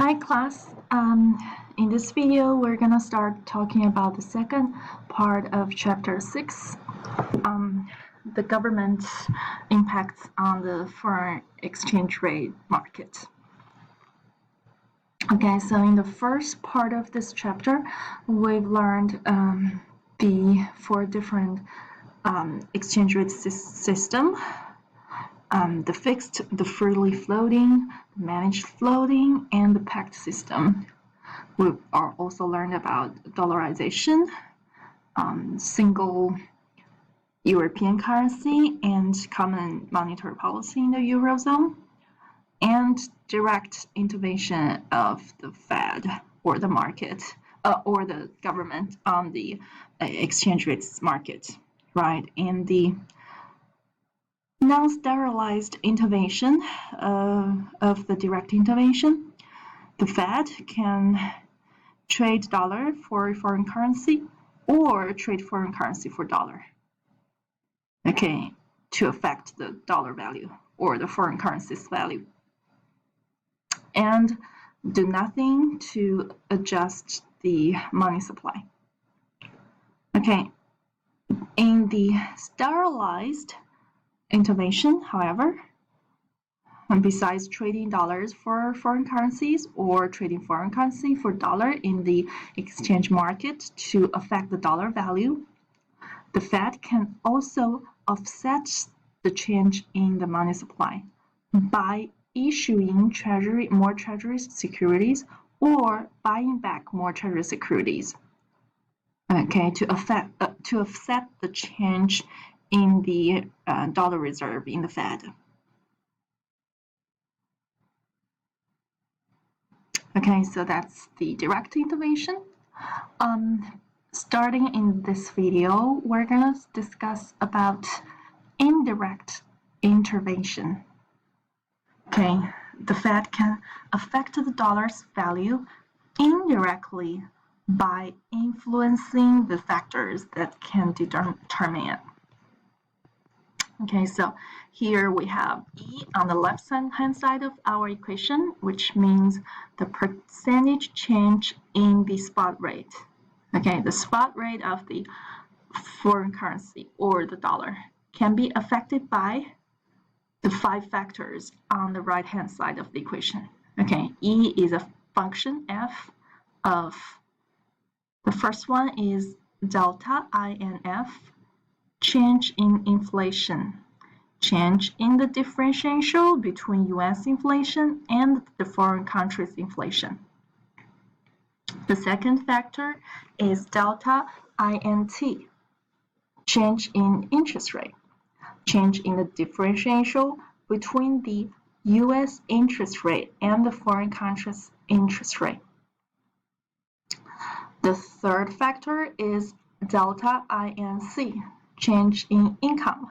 Hi class, in this video we're gonna start talking about the second part of chapter 6, the government's impacts on the foreign exchange rate market. Okay, so in the first part of this chapter we've learned the four different exchange rate system. The fixed, the freely floating, the managed floating, and the pegged system. We are also learned about dollarization, single European currency, and common monetary policy in the Eurozone, and direct intervention of the Fed or the market or the government on the exchange rates market, right? And the non-sterilized intervention of the direct intervention. The Fed can trade dollar for foreign currency or trade foreign currency for dollar, okay, to affect the dollar value or the foreign currency's value, and do nothing to adjust the money supply. Okay, in the sterilized intervention, however, and besides trading dollars for foreign currencies or trading foreign currency for dollar in the exchange market to affect the dollar value, the Fed can also offset the change in the money supply by issuing more treasury securities or buying back more treasury securities, okay, to offset the change in the dollar reserve in the Fed. Okay, so that's the direct intervention. Starting in this video, we're gonna discuss about indirect intervention. Okay, the Fed can affect the dollar's value indirectly by influencing the factors that can determine it. Okay, so here we have E on the left-hand side of our equation, which means the percentage change in the spot rate. Okay, the spot rate of the foreign currency or the dollar can be affected by the 5 factors on the right-hand side of the equation. Okay, E is a function f of, the first one is delta INF, change in inflation, change in the differential between US inflation and the foreign country's inflation. The second factor is delta INT, change in interest rate, change in the differential between the US interest rate and the foreign country's interest rate. The third factor is delta INC, change in income.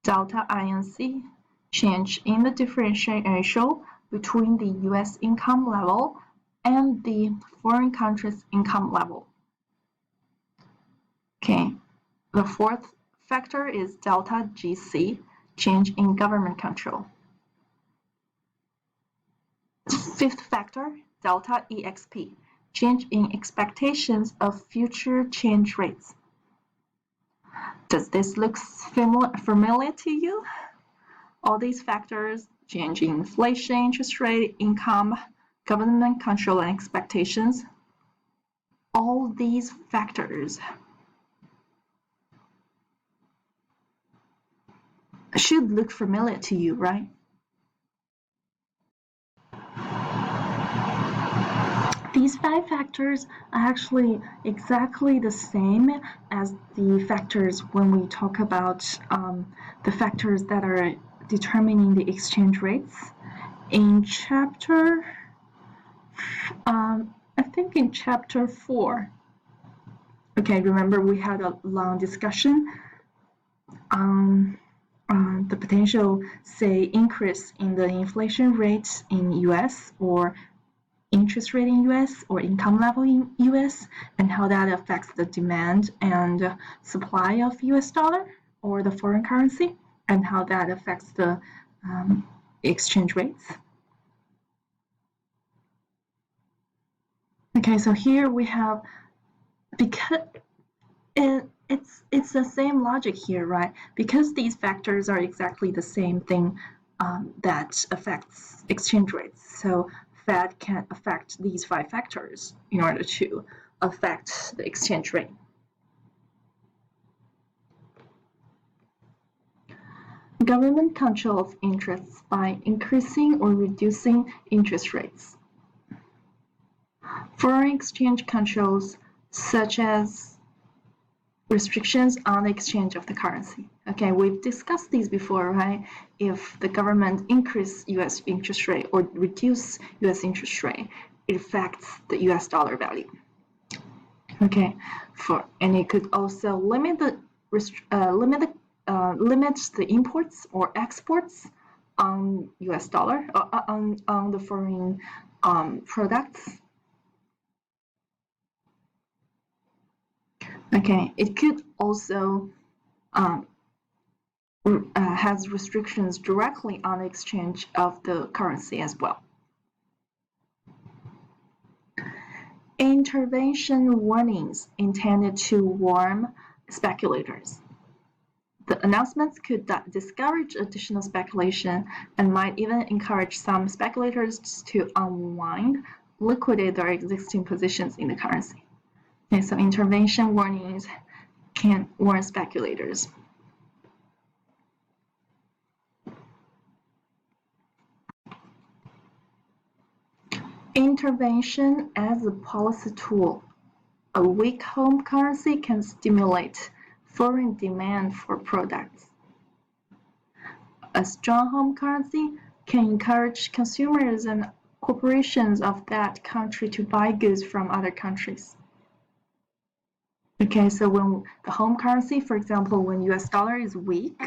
Delta INC, change in the differential between the US income level and the foreign country's income level. Okay, the fourth factor is delta GC, change in government control. Fifth factor, delta EXP, change in expectations of future change rates. Does this look familiar to you? All these factors, change in inflation, interest rate, income, government control, and expectations, all these factors should look familiar to you, right? These 5 factors are actually exactly the same as the factors when we talk about the factors that are determining the exchange rates. In chapter, I think in chapter 4, okay, remember we had a long discussion on the potential, say, increase in the inflation rate in US or interest rate in US or income level in US, and how that affects the demand and supply of US dollar or the foreign currency, and how that affects the exchange rates. Okay, so here we have, because it's the same logic here, right? Because these factors are exactly the same thing that affects exchange rates. So Fed can affect these 5 factors in order to affect the exchange rate. Government controls interests by increasing or reducing interest rates. Foreign exchange controls, such as restrictions on the exchange of the currency. Okay, we've discussed these before, right? If the government increase US interest rate or reduce US interest rate, it affects the US dollar value. Okay, and it could also limit the imports or exports on US dollar on the foreign products. Okay, it could also has restrictions directly on the exchange of the currency as well. Intervention warnings intended to warn speculators. The announcements could discourage additional speculation and might even encourage some speculators to unwind, liquidate their existing positions in the currency. Okay, so intervention warnings can warn speculators. Intervention as a policy tool. A weak home currency can stimulate foreign demand for products. A strong home currency can encourage consumers and corporations of that country to buy goods from other countries. Okay, so when the home currency, for example, when US dollar is weak,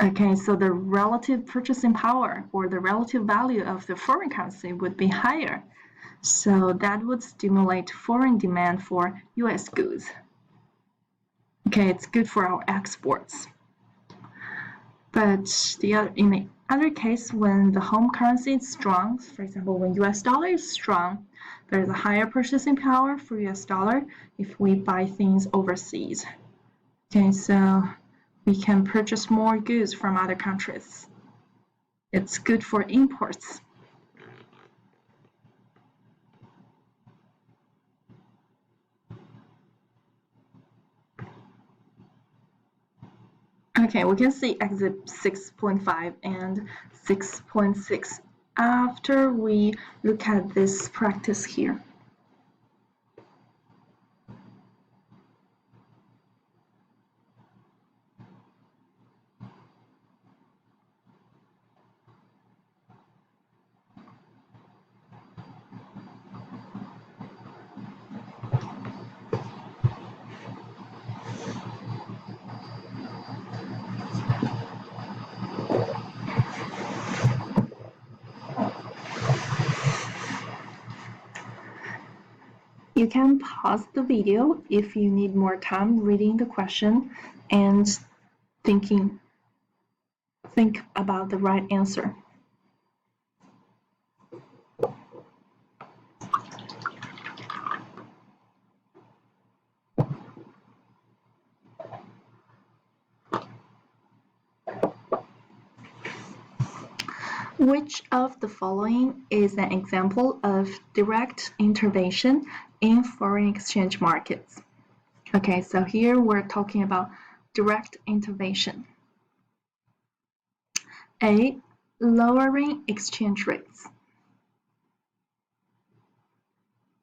okay, so the relative purchasing power or the relative value of the foreign currency would be higher. So that would stimulate foreign demand for US goods. Okay, it's good for our exports. But in the other case, when the home currency is strong, for example, when US dollar is strong, there's a higher purchasing power for US dollar if we buy things overseas. Okay, so we can purchase more goods from other countries. It's good for imports. Okay, we can see exit 6.5 and 6.6 after we look at this practice here. You can pause the video if you need more time reading the question and think about the right answer. Which of the following is an example of direct intervention in foreign exchange markets? Okay, so here we're talking about direct intervention. A, lowering exchange rates.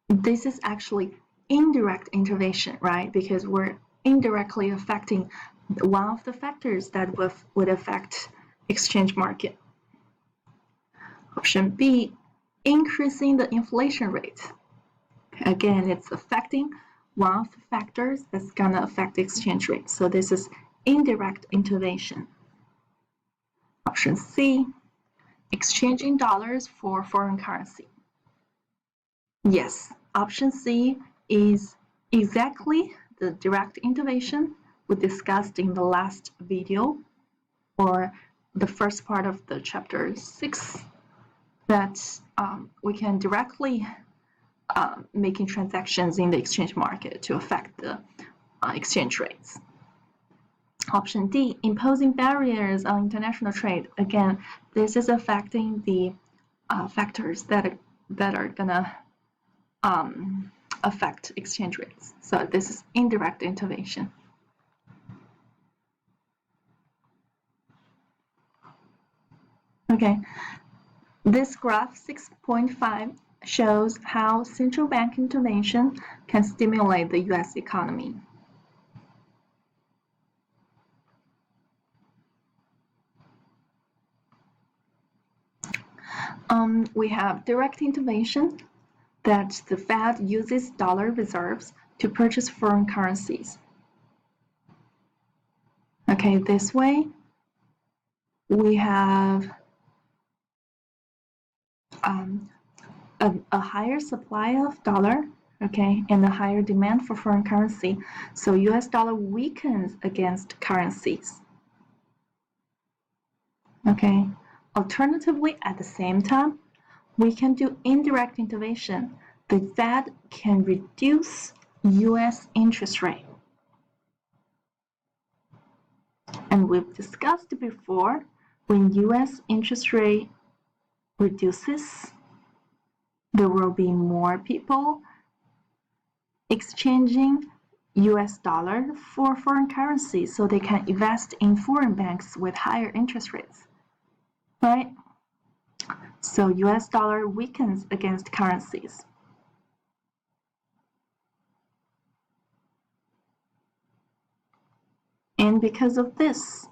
This is actually indirect intervention, right? Because we're indirectly affecting one of the factors that would affect exchange market. Option B, increasing the inflation rate. Again, it's affecting one of the factors that's gonna affect the exchange rate. So this is indirect intervention. Option C, exchanging dollars for foreign currency. Yes, option C is exactly the direct intervention we discussed in the last video or the first part of the chapter 6. that we can directly making transactions in the exchange market to affect the exchange rates. Option D, imposing barriers on international trade. Again, this is affecting the factors that are gonna affect exchange rates. So this is indirect intervention. Okay, this graph 6.5 shows how central bank intervention can stimulate the US economy. We have direct intervention, that the Fed uses dollar reserves to purchase foreign currencies. Okay, this way we have a higher supply of dollar, okay, and a higher demand for foreign currency. So US dollar weakens against currencies. Okay, alternatively, at the same time, we can do indirect intervention. The Fed can reduce US interest rate. And we've discussed before, when US interest rate reduces, there will be more people exchanging US dollar for foreign currency so they can invest in foreign banks with higher interest rates, right? So US dollar weakens against currencies. And because of this,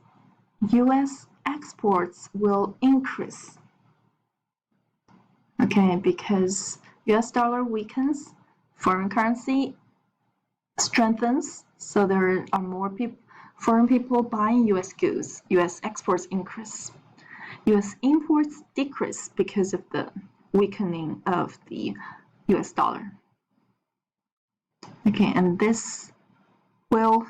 US exports will increase. Okay, because US dollar weakens, foreign currency strengthens, so there are more foreign people buying US goods. US exports increase. US imports decrease because of the weakening of the US dollar. Okay, and this will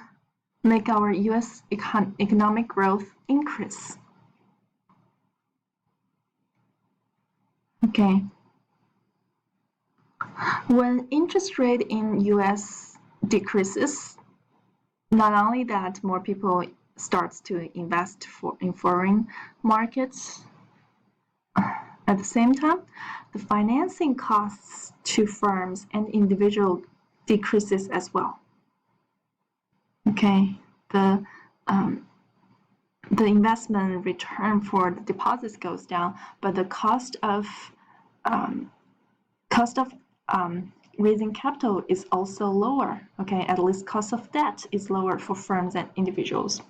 make our US economic growth increase. Okay. When interest rate in US decreases, not only that more people starts to invest in foreign markets, at the same time, the financing costs to firms and individuals decreases as well. Okay, the investment return for the deposits goes down, but the cost of raising capital is also lower. Okay, at least cost of debt is lower for firms and individuals.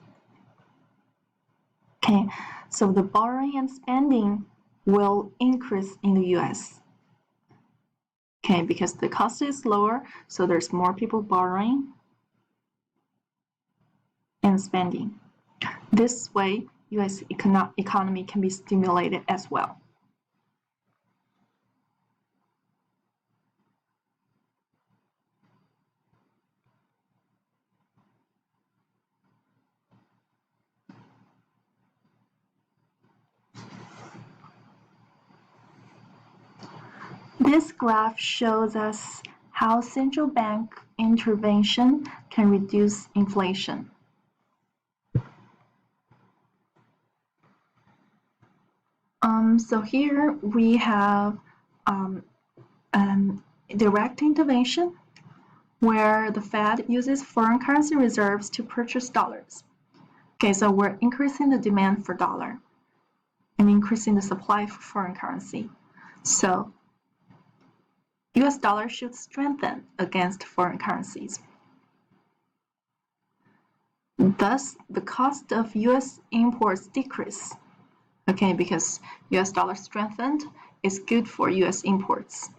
Okay, so the borrowing and spending will increase in the US. Okay, because the cost is lower, so there's more people borrowing and spending. This way, US economy can be stimulated as well. This graph shows us how central bank intervention can reduce inflation. So here we have direct intervention where the Fed uses foreign currency reserves to purchase dollars. Okay, so we're increasing the demand for dollar and increasing the supply for foreign currency. So US dollar should strengthen against foreign currencies. Thus, the cost of US imports decrease. Okay, because US dollar strengthened is good for US imports,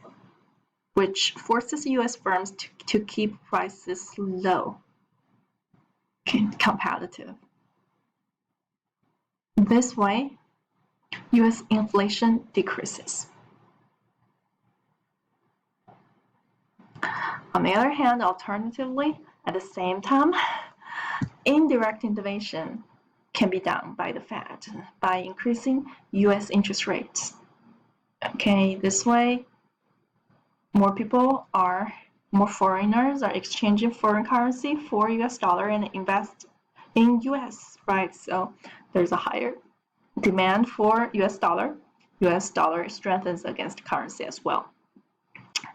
which forces US firms to keep prices low, competitive. This way, US inflation decreases. On the other hand, alternatively, at the same time, indirect intervention can be done by the Fed by increasing US interest rates. Okay, this way, more foreigners are exchanging foreign currency for US dollar and invest in US, right? So there's a higher demand for US dollar. US dollar strengthens against currency as well.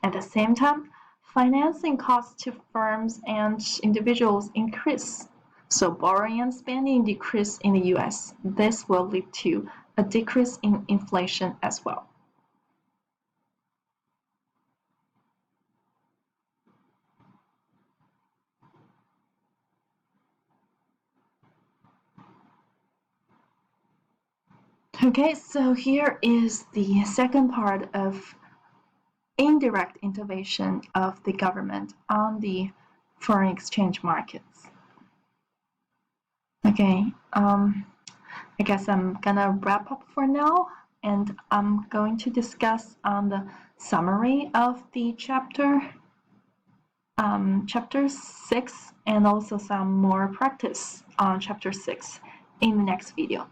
At the same time, financing costs to firms and individuals increase. So borrowing and spending decrease in the US. This will lead to a decrease in inflation as well. Okay, so here is the second part of indirect intervention of the government on the foreign exchange markets. Okay, I guess I'm gonna wrap up for now, and I'm going to discuss on the summary of the chapter 6, and also some more practice on chapter 6 in the next video.